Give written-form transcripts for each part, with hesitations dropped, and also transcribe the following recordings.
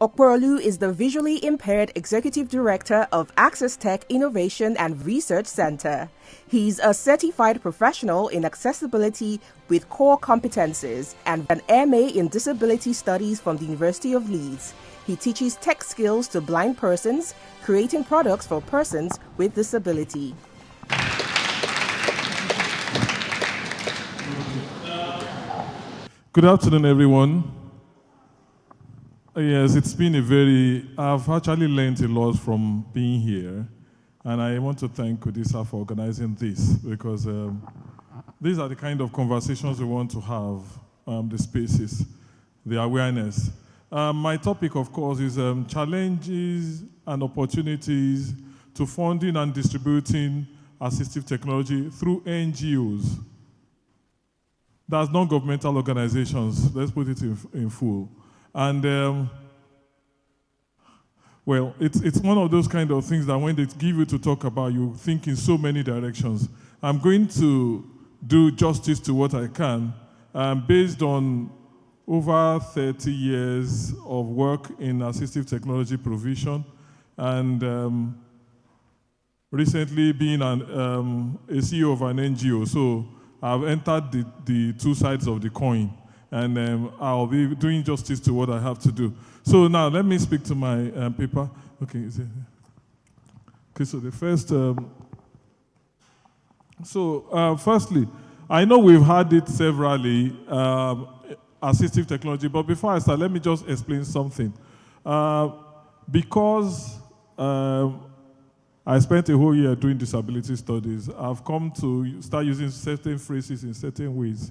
Opeolu is the visually impaired executive director of Accesstech Innovation and Research Center. He's a certified professional in accessibility with core competencies and an MA in disability studies from the University of Leeds. He teaches tech skills to blind persons, creating products for persons with disability. Good afternoon, everyone. Yes, it's been I've actually learned a lot from being here, and I want to thank Kudisa for organizing this, because these are the kind of conversations we want to have, the spaces, the awareness. My topic, of course, is challenges and opportunities to funding and distributing assistive technology through NGOs. That's non-governmental organizations, let's put it in full. And well, it's one of those kind of things that when they give you to talk about, you think in so many directions. I'm going to do justice to what I can, based on over 30 years of work in assistive technology provision, and recently being a CEO of an NGO. So I've entered the two sides of the coin, and I'll be doing justice to what I have to do. So now let me speak to my paper. Okay, is it? Okay, so the first, firstly, I know we've had it severally, assistive technology, but before I start, let me just explain something. Because I spent a whole year doing disability studies, I've come to start using certain phrases in certain ways.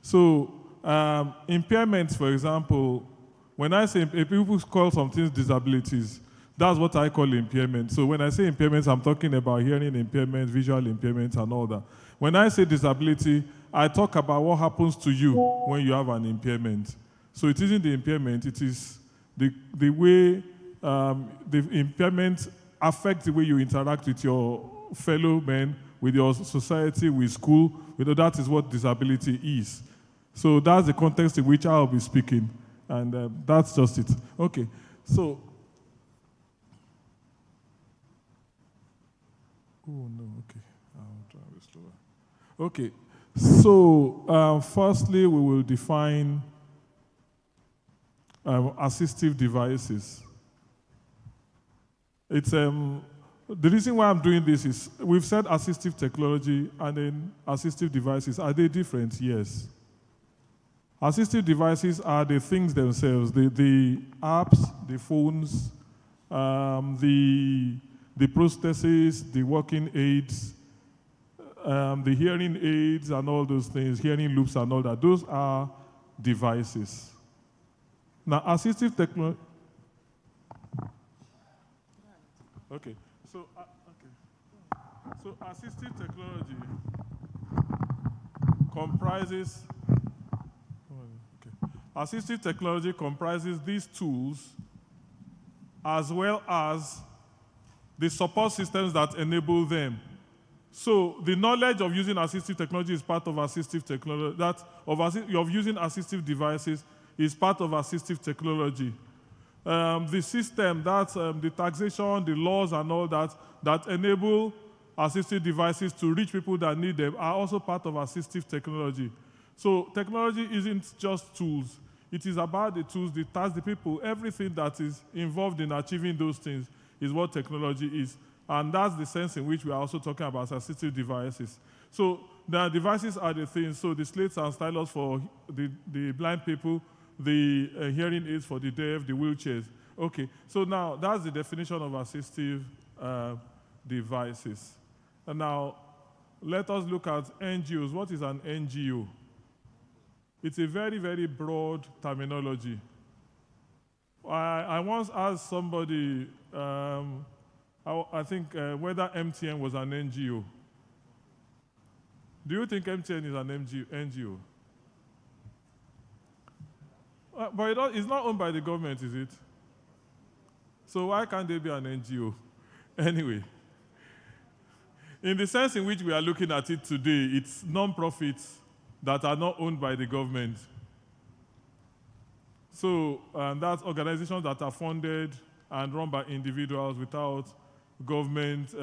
So impairments, for example, when I say people call some things disabilities, that's what I call impairment. So when I say impairments, I'm talking about hearing impairment, visual impairment, and all that. When I say disability, I talk about what happens to you when you have an impairment. So it isn't the impairment, it is the way the impairment affects the way you interact with your fellow men, with your society, with school. That is what disability is. So that's the context in which I'll be speaking, and that's just it. Okay, so. Oh no, okay, I'll try to slower. Okay, so firstly we will define assistive devices. It's the reason why I'm doing this is we've said assistive technology and then assistive devices. Are they different? Yes. Assistive devices are the things themselves, the apps, the phones, the prostheses, the walking aids, the hearing aids and all those things, hearing loops and all that. Those are devices. Now, assistive technology. Okay. So assistive technology comprises. Assistive technology comprises these tools as well as the support systems that enable them. So the knowledge of using assistive technology is part of assistive technology. Of using assistive devices is part of assistive technology. The system, that's the taxation, the laws and all that enable assistive devices to reach people that need them are also part of assistive technology. So technology isn't just tools. It is about the tools, the tasks, the people, everything that is involved in achieving those things is what technology is. And that's the sense in which we are also talking about assistive devices. So the devices are the things, so the slates and stylus for the blind people, the hearing aids for the deaf, the wheelchairs. Okay, so now that's the definition of assistive devices. And now let us look at NGOs. What is an NGO? It's a very, very broad terminology. I once asked somebody, I think whether MTN was an NGO. Do you think MTN is an NGO? But it's not owned by the government, is it? So why can't they be an NGO? Anyway, in the sense in which we are looking at it today, it's non-profits that are not owned by the government. So that's organizations that are funded and run by individuals without government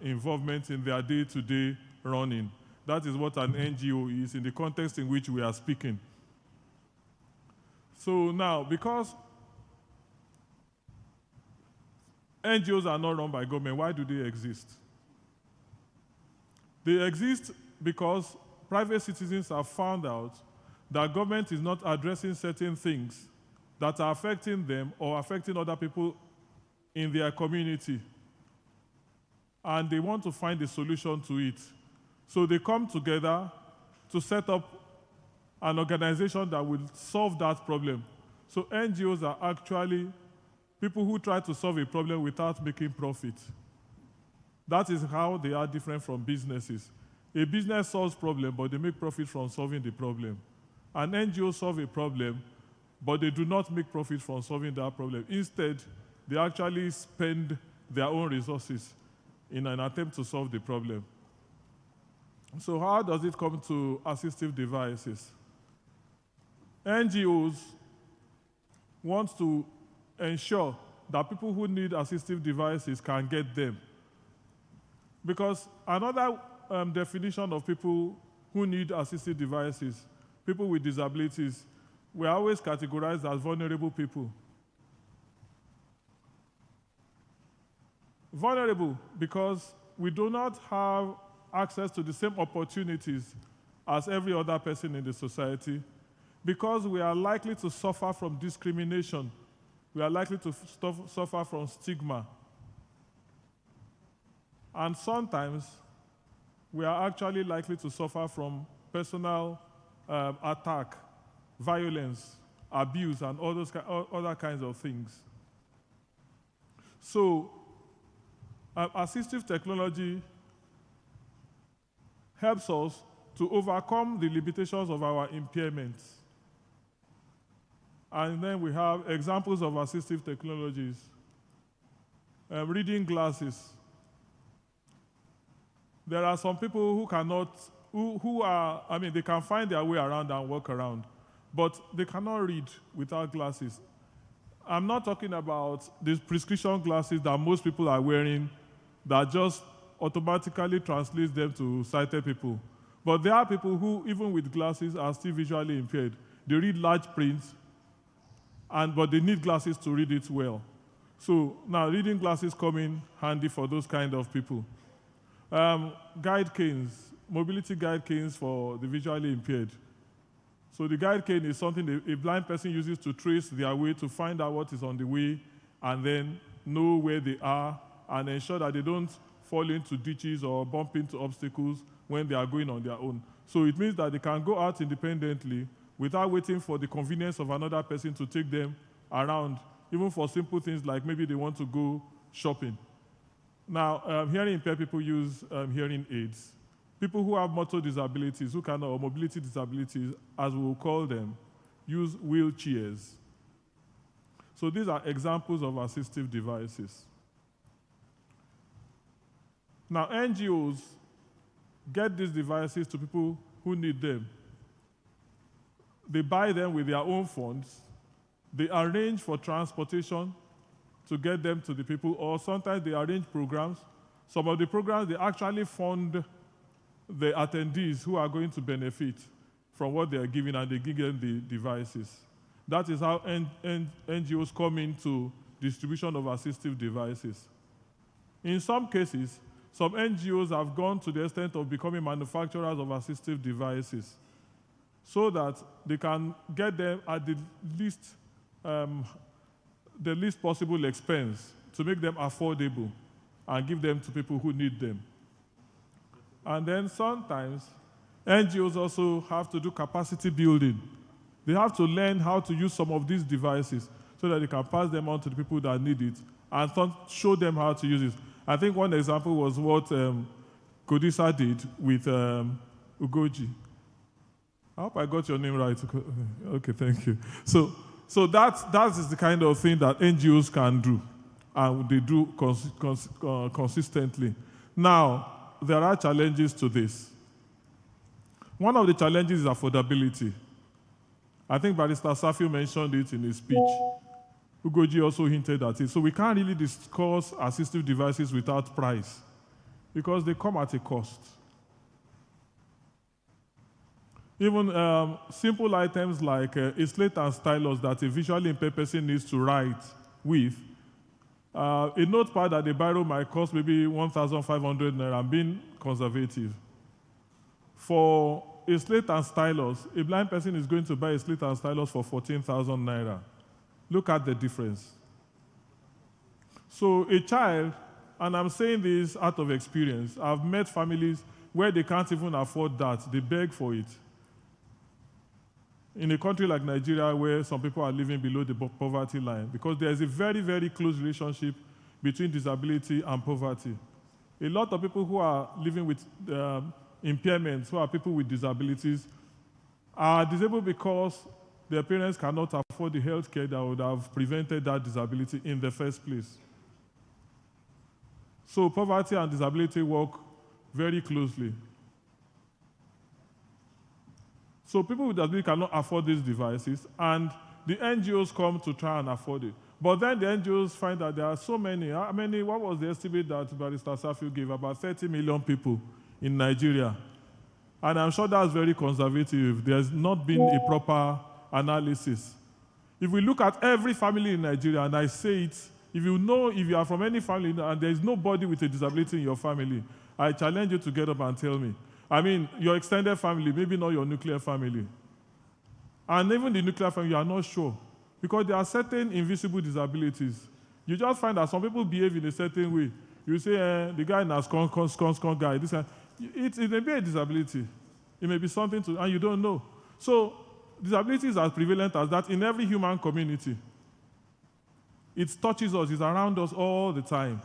involvement in their day-to-day running. That is what an NGO is in the context in which we are speaking. So now, because NGOs are not run by government, why do they exist? They exist because private citizens have found out that government is not addressing certain things that are affecting them or affecting other people in their community. And they want to find a solution to it. So they come together to set up an organization that will solve that problem. So NGOs are actually people who try to solve a problem without making profit. That is how they are different from businesses. A business solves problem, but they make profit from solving the problem. An NGO solves a problem, but they do not make profit from solving that problem. Instead, they actually spend their own resources in an attempt to solve the problem. So how does it come to assistive devices? NGOs want to ensure that people who need assistive devices can get them. Because another definition of people who need assistive devices, people with disabilities, we are always categorized as vulnerable people. Vulnerable because we do not have access to the same opportunities as every other person in the society, because we are likely to suffer from discrimination, we are likely to suffer from stigma. And sometimes we are actually likely to suffer from personal attack, violence, abuse, and all those other kinds of things. So, assistive technology helps us to overcome the limitations of our impairments. And then we have examples of assistive technologies. Reading glasses. There are some people who cannot, they can find their way around and walk around, but they cannot read without glasses. I'm not talking about these prescription glasses that most people are wearing that just automatically translates them to sighted people. But there are people who, even with glasses, are still visually impaired. They read large print, but they need glasses to read it well. So now reading glasses come in handy for those kind of people. Guide canes, mobility guide canes for the visually impaired. So the guide cane is something a blind person uses to trace their way, to find out what is on the way, and then know where they are, and ensure that they don't fall into ditches or bump into obstacles when they are going on their own. So it means that they can go out independently without waiting for the convenience of another person to take them around, even for simple things like maybe they want to go shopping. Now, hearing impaired people use hearing aids. People who have motor disabilities, or mobility disabilities, as we will call them, use wheelchairs. So these are examples of assistive devices. Now, NGOs get these devices to people who need them. They buy them with their own funds. They arrange for transportation to get them to the people, or sometimes they arrange programs. Some of the programs, they actually fund the attendees who are going to benefit from what they are giving, and they give them the devices. That is how NGOs come into distribution of assistive devices. In some cases, some NGOs have gone to the extent of becoming manufacturers of assistive devices so that they can get them at the least possible expense to make them affordable and give them to people who need them. And then sometimes NGOs also have to do capacity building. They have to learn how to use some of these devices so that they can pass them on to the people that need it and show them how to use it. I think one example was what Kodisa did with Ugoji. I hope I got your name right. Okay, thank you. So that is the kind of thing that NGOs can do, and they do consistently. Now, there are challenges to this. One of the challenges is affordability. I think Barrister Safi mentioned it in his speech. Ugoji also hinted at it. So we can't really discuss assistive devices without price because they come at a cost. Even simple items like a slate and stylus that a visually impaired person needs to write with. A notepad that they borrow might cost maybe 1,500 naira. I'm being conservative. For a slate and stylus, a blind person is going to buy a slate and stylus for 14,000 naira. Look at the difference. So a child, and I'm saying this out of experience, I've met families where they can't even afford that. They beg for it. In a country like Nigeria, where some people are living below the poverty line, because there is a very, very close relationship between disability and poverty. A lot of people who are living with impairments, who are people with disabilities, are disabled because their parents cannot afford the health care that would have prevented that disability in the first place. So poverty and disability work very closely. So people with disability cannot afford these devices, and the NGOs come to try and afford it. But then the NGOs find that there are so many. What was the estimate that Barrister Safi gave? About 30 million people in Nigeria. And I'm sure that's very conservative. There's not been a proper analysis. If we look at every family in Nigeria, and I say it, if you are from any family and there's nobody with a disability in your family, I challenge you to get up and tell me. Your extended family, maybe not your nuclear family. And even the nuclear family, you are not sure. Because there are certain invisible disabilities. You just find that some people behave in a certain way. You say, the guy in a skunk guy, it may be a disability. It may be something and you don't know. So, disability is as prevalent as that in every human community. It touches us, it's around us all the time.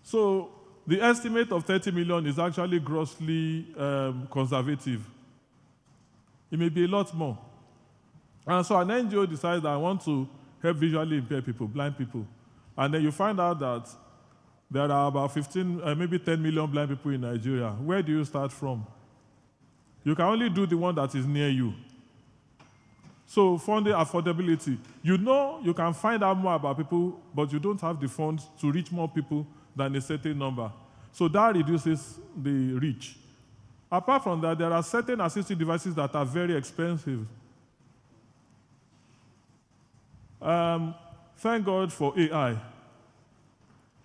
So, the estimate of 30 million is actually grossly conservative. It may be a lot more. And so an NGO decides that I want to help visually impaired people, blind people. And then you find out that there are about maybe 10 million blind people in Nigeria. Where do you start from? You can only do the one that is near you. So funding affordability. You can find out more about people, but you don't have the funds to reach more people than a certain number. So that reduces the reach. Apart from that, there are certain assistive devices that are very expensive. Thank God for AI.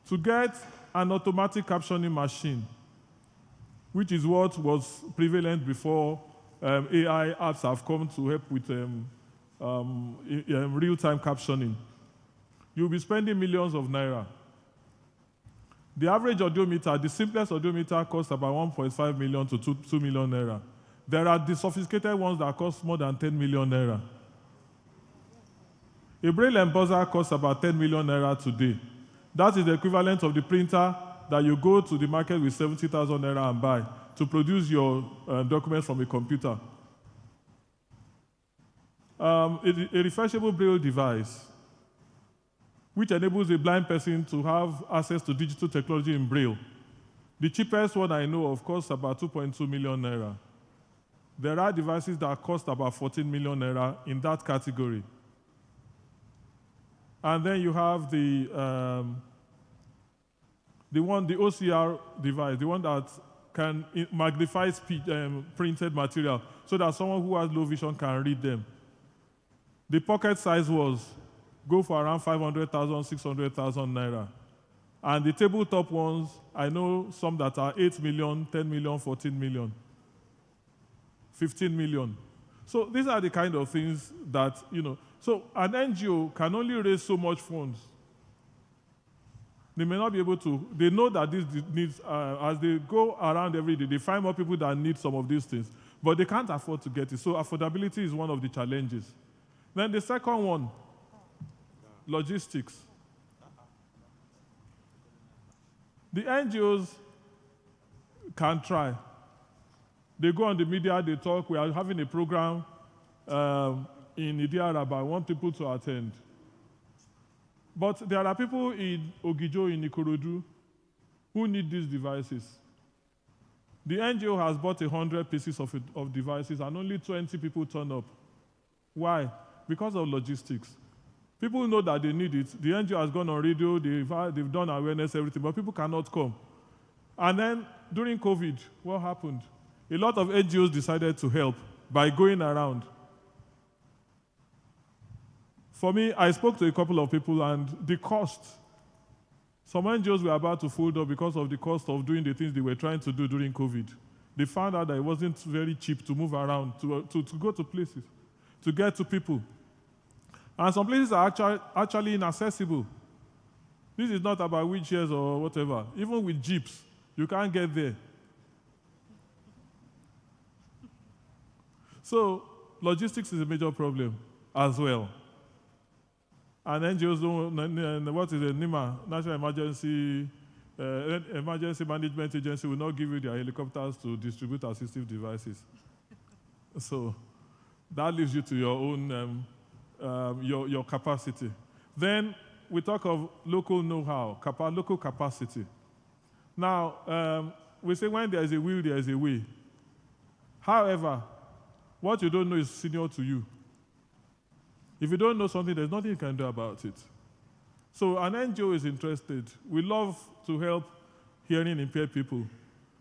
To get an automatic captioning machine, which is what was prevalent before AI apps have come to help with real-time captioning, you'll be spending millions of naira. The average audiometer, the simplest audiometer, costs about 1.5 million to 2 million naira. There are the sophisticated ones that cost more than 10 million naira. A braille embosser costs about 10 million naira today. That is the equivalent of the printer that you go to the market with 70,000 naira and buy to produce your document from a computer. A refreshable braille device, which enables a blind person to have access to digital technology in braille. The cheapest one I know of costs about 2.2 million naira. There are devices that cost about 14 million naira in that category. And then you have the OCR device, the one that can magnify printed material so that someone who has low vision can read them. The pocket size ones go for around 500,000, 600,000 naira. And the tabletop ones, I know some that are 8 million, 10 million, 14 million, 15 million. So these are the kind of things that, So an NGO can only raise so much funds. They may not be able to. They know that these needs, as they go around every day, they find more people that need some of these things. But they can't afford to get it. So affordability is one of the challenges. Then the second one, logistics. The NGOs can try. They go on the media, they talk. We are having a program in Idiaraba. I want people to attend. But there are people in Ogijo, in Ikorodu, who need these devices. The NGO has bought 100 pieces of devices and only 20 people turn up. Why? Because of logistics. People know that they need it. The NGO has gone on radio, they've done awareness, everything, but people cannot come. And then during COVID, what happened? A lot of NGOs decided to help by going around. For me, I spoke to a couple of people, and the cost, some NGOs were about to fold up because of the cost of doing the things they were trying to do during COVID. They found out that it wasn't very cheap to move around, to go to places, to get to people. And some places are actually inaccessible. This is not about wheelchairs or whatever. Even with jeeps, you can't get there. So logistics is a major problem as well. And NGOs don't, what is it, NEMA, National Emergency Management Agency, will not give you their helicopters to distribute assistive devices. So that leaves you to your own, your capacity. Then we talk of local know-how, local capacity. Now, we say when there is a will, there is a way. However, what you don't know is senior to you. If you don't know something, there's nothing you can do about it. So an NGO is interested. We love to help hearing impaired people.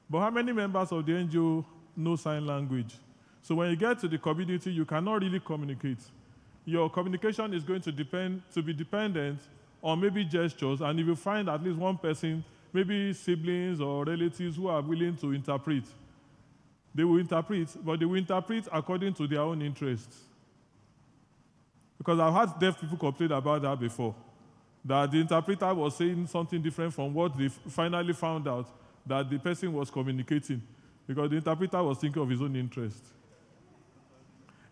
But how many members of the NGO know sign language? So when you get to the community, you cannot really communicate. Your communication is going to be dependent on maybe gestures, and if you find at least one person, maybe siblings or relatives who are willing to interpret, they will interpret, but they will interpret according to their own interests. Because I've had deaf people complain about that before, that the interpreter was saying something different from what they finally found out that the person was communicating, because the interpreter was thinking of his own interest.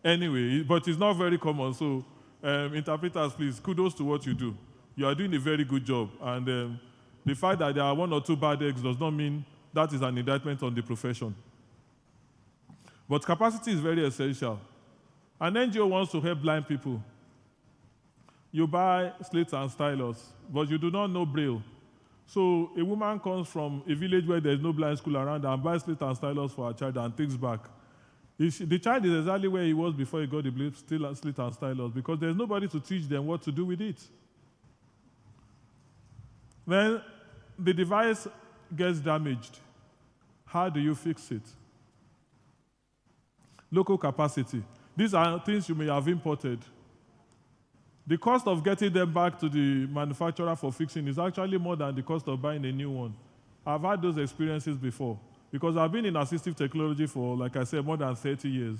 Anyway, but it's not very common, so interpreters, please, kudos to what you do. You are doing a very good job, and the fact that there are one or two bad eggs does not mean that is an indictment on the profession. But capacity is very essential. An NGO wants to help blind people. You buy slates and stylus, but you do not know Braille. So a woman comes from a village where there's no blind school around and buys slate and stylus for her child and takes back. The child is exactly where he was before he got the slate and stylus, because there's nobody to teach them what to do with it. Then the device gets damaged. How do you fix it? Local capacity. These are things you may have imported. The cost of getting them back to the manufacturer for fixing is actually more than the cost of buying a new one. I've had those experiences before, because I've been in assistive technology for, like I said, more than 30 years.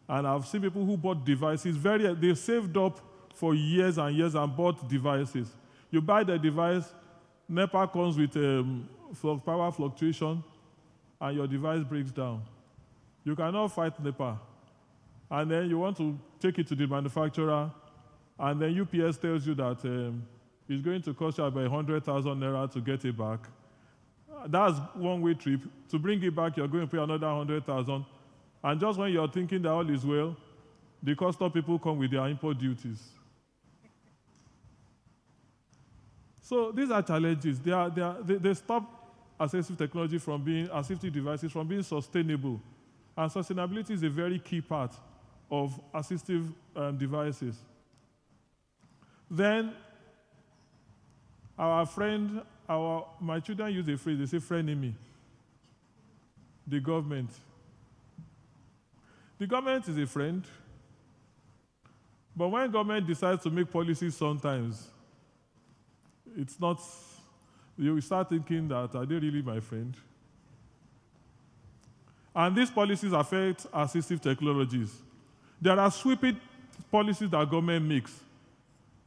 And I've seen people who bought devices, they saved up for years and years and bought devices. You buy the device, NEPA comes with power fluctuation, and your device breaks down. You cannot fight NEPA. And then you want to take it to the manufacturer, and then UPS tells you that it's going to cost you about 100,000 naira to get it back. That's one-way trip. To bring it back, you're going to pay another 100,000. And just when you're thinking that all is well, the custom people come with their import duties. So these are challenges. They stop assistive technology from being, assistive devices from being sustainable. And sustainability is a very key part of assistive devices. Then, my children use a phrase, they say frenemy. The government. The government is a friend, but when government decides to make policies sometimes, it's not, you start thinking that, are they really my friend? And these policies affect assistive technologies. There are sweeping policies that government makes,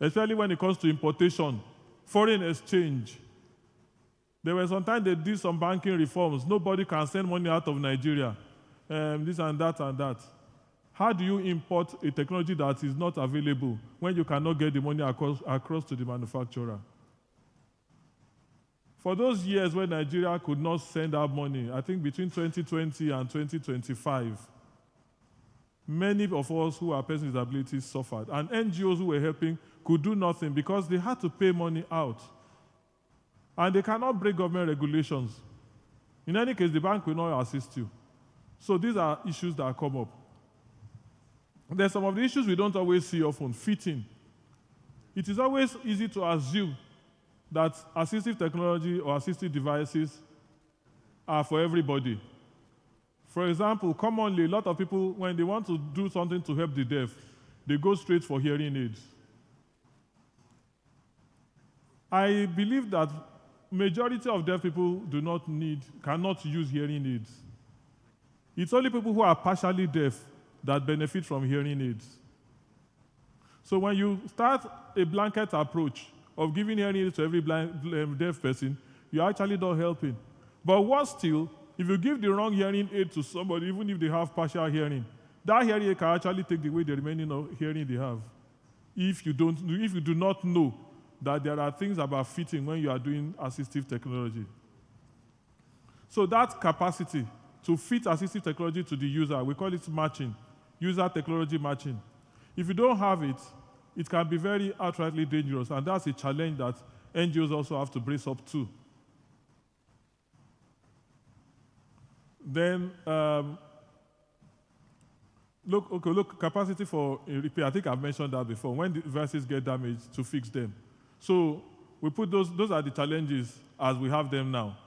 especially when it comes to importation, foreign exchange. There were some time they did some banking reforms. Nobody can send money out of Nigeria, this and that and that. How do you import a technology that is not available when you cannot get the money across to the manufacturer? For those years when Nigeria could not send out money, I think between 2020 and 2025, many of us who are persons with disabilities suffered. And NGOs who were helping could do nothing because they had to pay money out. And they cannot break government regulations. In any case, the bank will not assist you. So these are issues that come up. There's some of the issues we don't always see often, fitting. It is always easy to assume that assistive technology or assistive devices are for everybody. For example, commonly, a lot of people, when they want to do something to help the deaf, they go straight for hearing aids. I believe that majority of deaf people cannot use hearing aids. It's only people who are partially deaf that benefit from hearing aids. So when you start a blanket approach of giving hearing aids to every deaf person, you're actually not helping. But worse still, if you give the wrong hearing aid to somebody, even if they have partial hearing, that hearing aid can actually take away the remaining hearing they have. If you do not know that there are things about fitting when you are doing assistive technology. So that capacity to fit assistive technology to the user, we call it matching, user technology matching. If you don't have it, it can be very outrightly dangerous, and that's a challenge that NGOs also have to brace up to. Then, look, capacity for repair. I think I've mentioned that before. When the devices get damaged, to fix them. So we put those are the challenges as we have them now.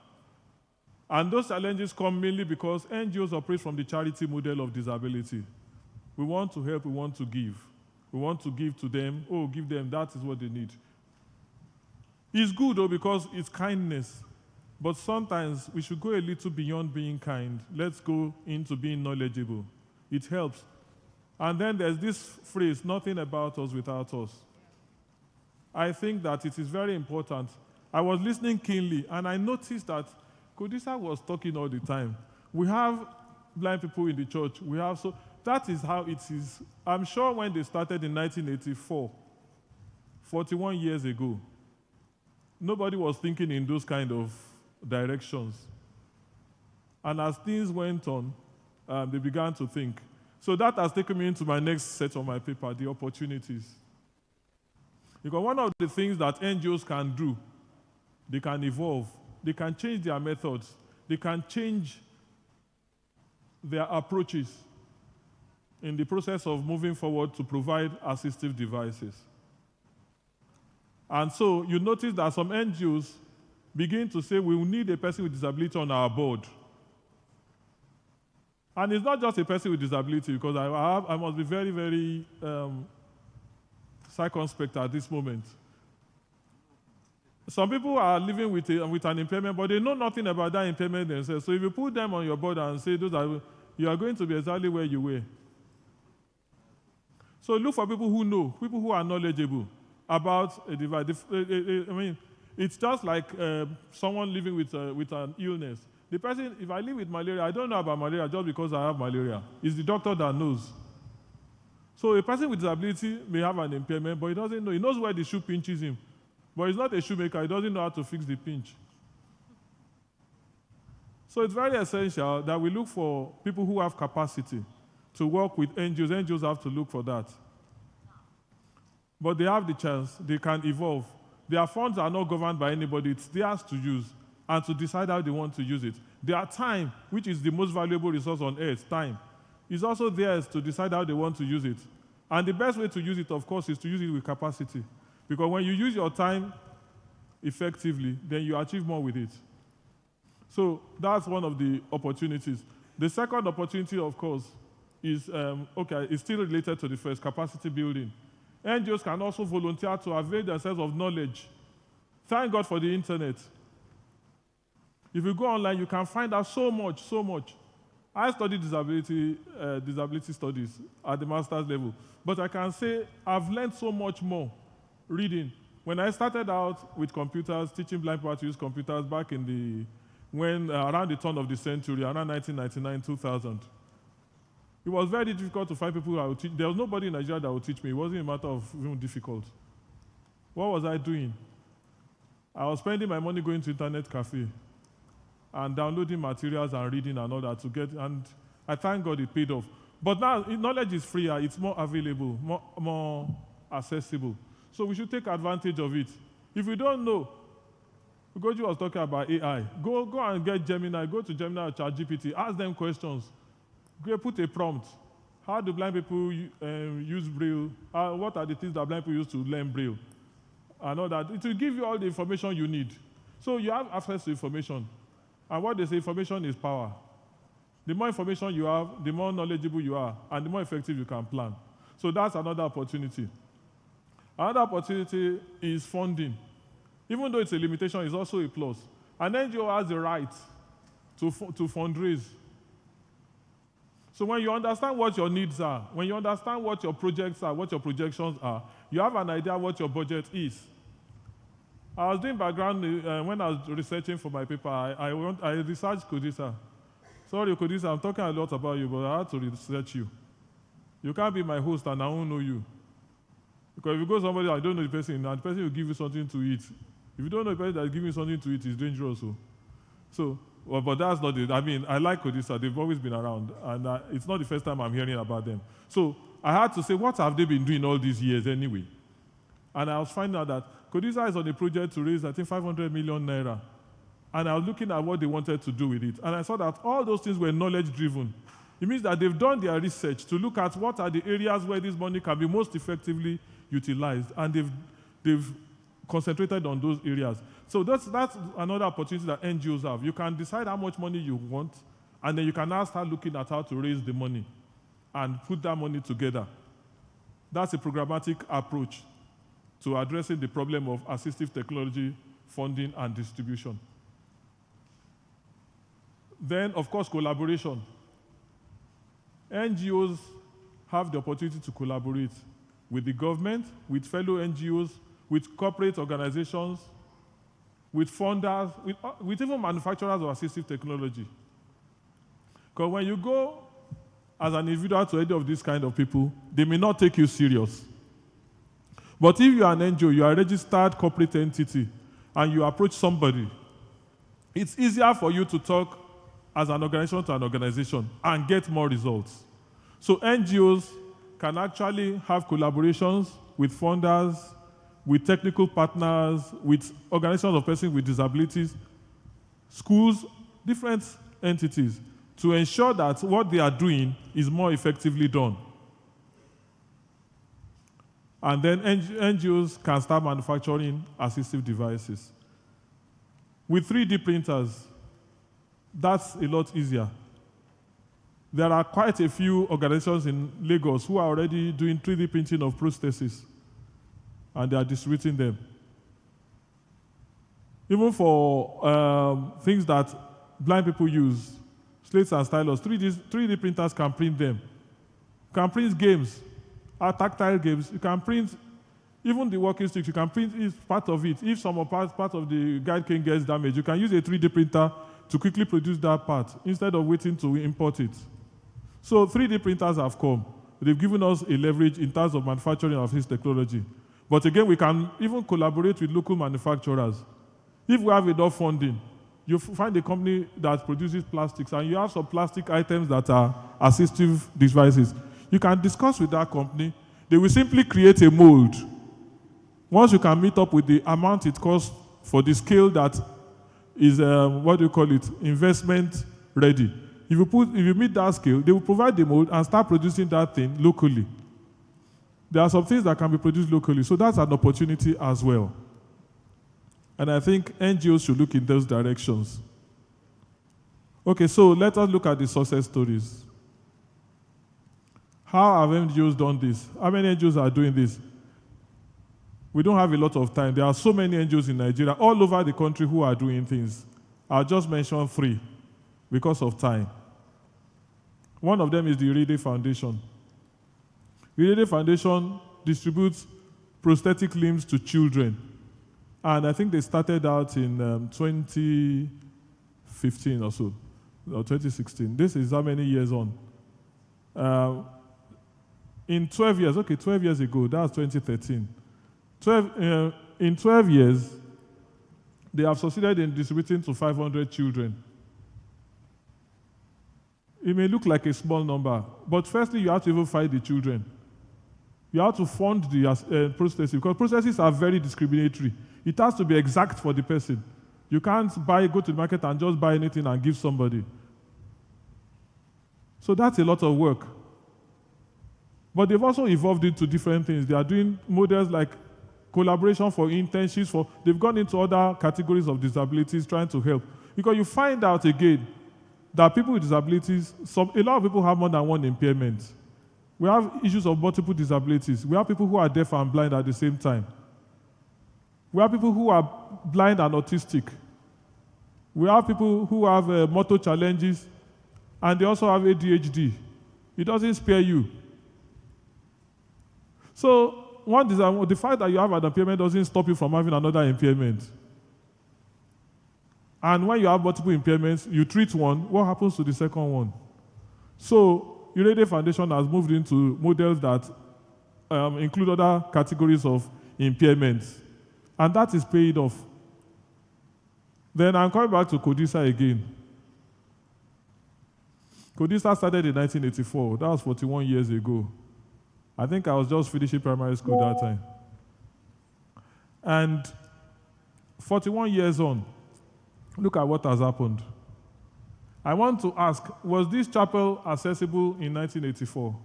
And those challenges come mainly because NGOs operate from the charity model of disability. We want to help, we want to give. We want to give to them, give them, that is what they need. It's good though because it's kindness. But sometimes we should go a little beyond being kind. Let's go into being knowledgeable. It helps. And then there's this phrase, nothing about us without us. I think that it is very important. I was listening keenly, and I noticed that Kodisa was talking all the time. We have blind people in the church. That is how it is. I'm sure when they started in 1984, 41 years ago, nobody was thinking in those kind of directions. And as things went on, they began to think. So that has taken me into my next set on my paper, the opportunities. Because one of the things that NGOs can do, they can evolve, they can change their methods, they can change their approaches in the process of moving forward to provide assistive devices. And so you notice that some NGOs begin to say we will need a person with disability on our board. And it's not just a person with disability, because I must be very, very circumspect at this moment. Some people are living with an impairment, but they know nothing about that impairment themselves. So if you put them on your board and say, you are going to be exactly where you were. So look for people who know, people who are knowledgeable about a device. It's just like someone living with an illness. The person, if I live with malaria, I don't know about malaria just because I have malaria. It's the doctor that knows. So a person with disability may have an impairment, but he doesn't know. He knows where the shoe pinches him. But he's not a shoemaker. He doesn't know how to fix the pinch. So it's very essential that we look for people who have capacity to work with NGOs. NGOs have to look for that. But they have the chance. They can evolve. Their funds are not governed by anybody. It's theirs to use and to decide how they want to use it. Their time, which is the most valuable resource on earth, time, is also theirs to decide how they want to use it. And the best way to use it, of course, is to use it with capacity. Because when you use your time effectively, then you achieve more with it. So that's one of the opportunities. The second opportunity, of course, is still related to the first, capacity building. NGOs can also volunteer to avail themselves of knowledge. Thank God for the internet. If you go online, you can find out so much. I studied disability studies at the master's level, but I can say I've learned so much more reading. When I started out with computers, teaching blind people how to use computers back in around the turn of the century, around 1999, 2000, it was very difficult to find people who would teach. There was nobody in Nigeria that would teach me. It wasn't a matter of even difficult. What was I doing? I was spending my money going to internet cafe and downloading materials and reading and all that and I thank God it paid off. But now knowledge is freer, it's more available, more accessible. So we should take advantage of it. If we don't know, Ugoji was talking about AI. Go and get Gemini. Go to Gemini or ChatGPT. Ask them questions. Go put a prompt. How do blind people use Braille? What are the things that blind people use to learn Braille? And all that. It will give you all the information you need. So you have access to information. And what they say, information is power. The more information you have, the more knowledgeable you are, and the more effective you can plan. So that's another opportunity. Another opportunity is funding. Even though it's a limitation, it's also a plus. An NGO has the right to fundraise. So when you understand what your needs are, when you understand what your projects are, what your projections are, you have an idea what your budget is. I was doing background when I was researching for my paper. I researched Kodisa. Sorry, Kodisa, I'm talking a lot about you, but I had to research you. You can't be my host and I won't know you. Because if you go somebody I don't know the person, and the person will give you something to eat. If you don't know the person that's giving you something to eat, it's dangerous. But that's not it. I mean, I like Kodisa. They've always been around. And it's not the first time I'm hearing about them. So I had to say, what have they been doing all these years anyway? And I was finding out that Kodisa is on a project to raise, I think, 500 million naira. And I was looking at what they wanted to do with it. And I saw that all those things were knowledge-driven. It means that they've done their research to look at what are the areas where this money can be most effectively utilized. And they've concentrated on those areas. So that's another opportunity that NGOs have. You can decide how much money you want, and then you can now start looking at how to raise the money and put that money together. That's a programmatic approach to addressing the problem of assistive technology, funding, and distribution. Then, of course, collaboration. NGOs have the opportunity to collaborate with the government, with fellow NGOs, with corporate organizations, with funders, with even manufacturers of assistive technology. Because when you go as an individual to any of these kind of people, they may not take you serious. But if you are an NGO, you are a registered corporate entity, and you approach somebody, it's easier for you to talk as an organization to an organization and get more results. So NGOs can actually have collaborations with funders, with technical partners, with organizations of persons with disabilities, schools, different entities, to ensure that what they are doing is more effectively done. And then NGOs can start manufacturing assistive devices. With 3D printers, that's a lot easier. There are quite a few organizations in Lagos who are already doing 3D printing of prostheses, and they are distributing them. Even for things that blind people use, slates and stylus, 3D printers can print them. You can print games, tactile games. You can print even the walking sticks. You can print part of it. If some part of the guide cane gets damaged, you can use a 3D printer to quickly produce that part instead of waiting to import it. So 3D printers have come. They've given us a leverage in terms of manufacturing of this technology. But again, we can even collaborate with local manufacturers. If we have enough funding, you find a company that produces plastics, and you have some plastic items that are assistive devices. You can discuss with that company. They will simply create a mold. Once you can meet up with the amount it costs for the scale that is, investment ready. If you meet that scale, they will provide the mold and start producing that thing locally. There are some things that can be produced locally, so that's an opportunity as well. And I think NGOs should look in those directions. Okay, so let us look at the success stories. How have NGOs done this? How many NGOs are doing this? We don't have a lot of time. There are so many NGOs in Nigeria, all over the country, who are doing things. I'll just mention 3 because of time. One of them is the Irede Foundation. The Irede Foundation distributes prosthetic limbs to children. And I think they started out in 2015 or so, or 2016. This is how many years on? In 12 years, 12 years ago, that was 2013. In 12 years, they have succeeded in distributing to 500 children. It may look like a small number, but firstly, you have to even find the children. You have to fund the prosthesis, because prostheses are very discriminatory. It has to be exact for the person. You can't go to the market and just buy anything and give somebody. So that's a lot of work. But they've also evolved into different things. They are doing models like collaboration for internships. They've gone into other categories of disabilities trying to help. Because you find out again that people with disabilities, a lot of people have more than one impairment. We have issues of multiple disabilities. We have people who are deaf and blind at the same time. We have people who are blind and autistic. We have people who have motor challenges, and they also have ADHD. It doesn't spare you. So the fact that you have an impairment doesn't stop you from having another impairment. And when you have multiple impairments, you treat one, what happens to the second one? So Urede Foundation has moved into models that include other categories of impairments. And that is paid off. Then I'm coming back to CODISA again. CODISA started in 1984. That was 41 years ago. I think I was just finishing primary school that time. And 41 years on, look at what has happened. I want to ask, was this chapel accessible in 1984?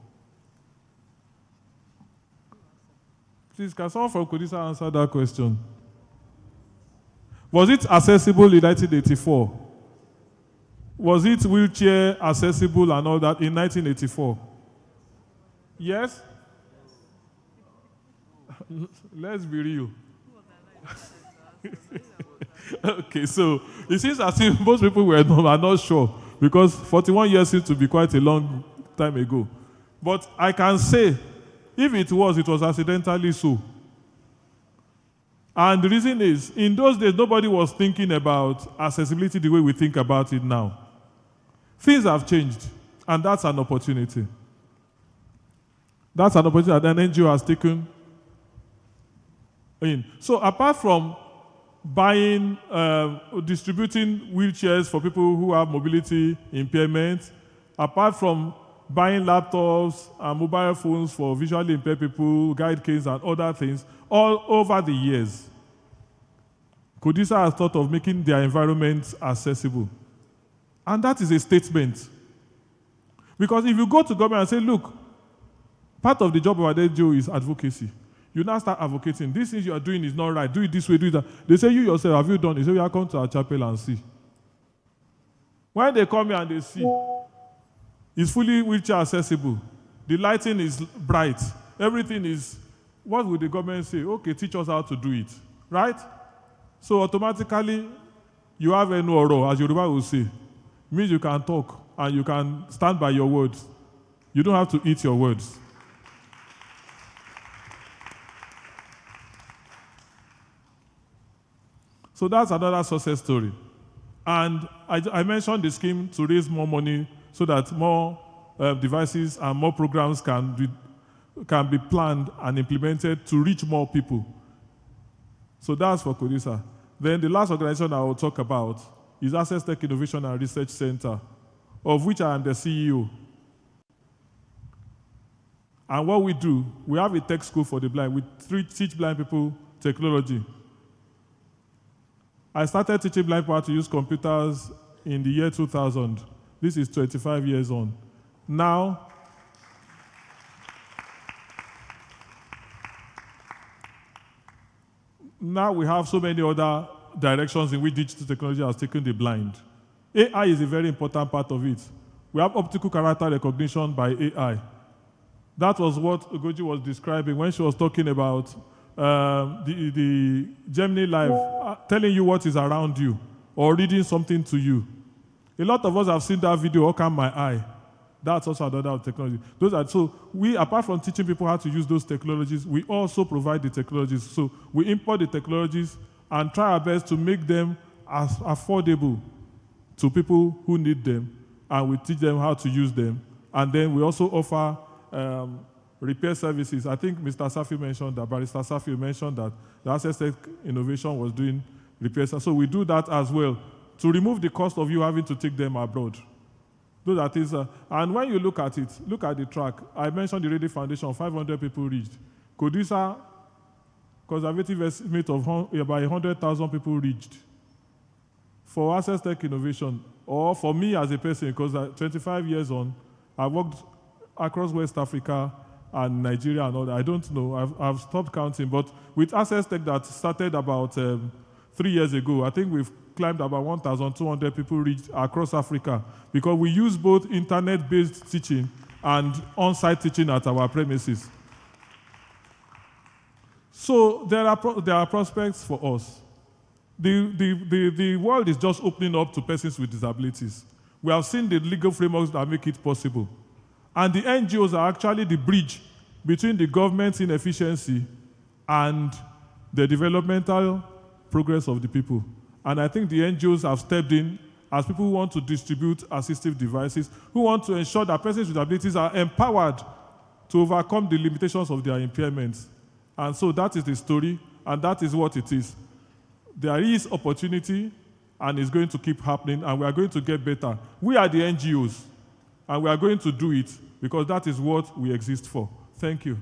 Please, can someone from CODISA answer that question? Was it accessible in 1984? Was it wheelchair accessible and all that in 1984? Yes? Let's be real. Okay, so it seems as if most people are not sure, because 41 years seems to be quite a long time ago. But I can say, if it was accidentally so. And the reason is, in those days, nobody was thinking about accessibility the way we think about it now. Things have changed, and that's an opportunity. That's an opportunity that an NGO has taken in. So apart from buying, distributing wheelchairs for people who have mobility impairment, apart from buying laptops and mobile phones for visually impaired people, guide canes and other things, all over the years, CODISA has thought of making their environment accessible. And that is a statement. Because if you go to government and say, look, part of the job of our NGO is advocacy. You now start advocating. This thing you are doing is not right. Do it this way, do it that. They say, you yourself, have you done it? They say, you come to our chapel and see. When they come here and they see, it's fully wheelchair accessible. The lighting is bright. Everything is, what would the government say? Okay, teach us how to do it. Right? So automatically, you have a oro, as Yoruba will say. Means you can talk and you can stand by your words. You don't have to eat your words. So that's another success story. And I mentioned the scheme to raise more money so that more devices and more programs can be planned and implemented to reach more people. So that's for CODISA. Then the last organization I will talk about is Accesstech Innovation and Research Center, of which I am the CEO. And what we do, we have a tech school for the blind. We teach blind people technology. I started teaching blind people how to use computers in the year 2000. This is 25 years on. Now we have so many other directions in which digital technology has taken the blind. AI is a very important part of it. We have optical character recognition by AI. That was what Ugoji was describing when she was talking about the Gemini Live, telling you what is around you or reading something to you. A lot of us have seen that video, How Come My Eye? That's also another technology. So we, apart from teaching people how to use those technologies, we also provide the technologies. So we import the technologies and try our best to make them as affordable to people who need them, and we teach them how to use them. And then we also offer repair services. I think Mr. Safi mentioned that, Barrister Safi mentioned that the Accesstech Innovation was doing repairs. So we do that as well to remove the cost of you having to take them abroad. So that is, and when you look at it, look at the track. I mentioned the Urede Foundation, 500 people reached. CODISA, conservative estimate of about 100,000 people reached. for Accesstech innovation, or for me as a person, because 25 years on, I've worked across West Africa and Nigeria and all that. I don't know. I've stopped counting. But with Accesstech that started about 3 years ago, I think we've climbed about 1,200 people reached across Africa, because we use both internet-based teaching and on-site teaching at our premises. So there are prospects for us. The world is just opening up to persons with disabilities. We have seen the legal frameworks that make it possible. And the NGOs are actually the bridge between the government's inefficiency and the developmental progress of the people. And I think the NGOs have stepped in as people who want to distribute assistive devices, who want to ensure that persons with disabilities are empowered to overcome the limitations of their impairments. And so that is the story, and that is what it is. There is opportunity, and it's going to keep happening, and we are going to get better. We are the NGOs, and we are going to do it because that is what we exist for. Thank you.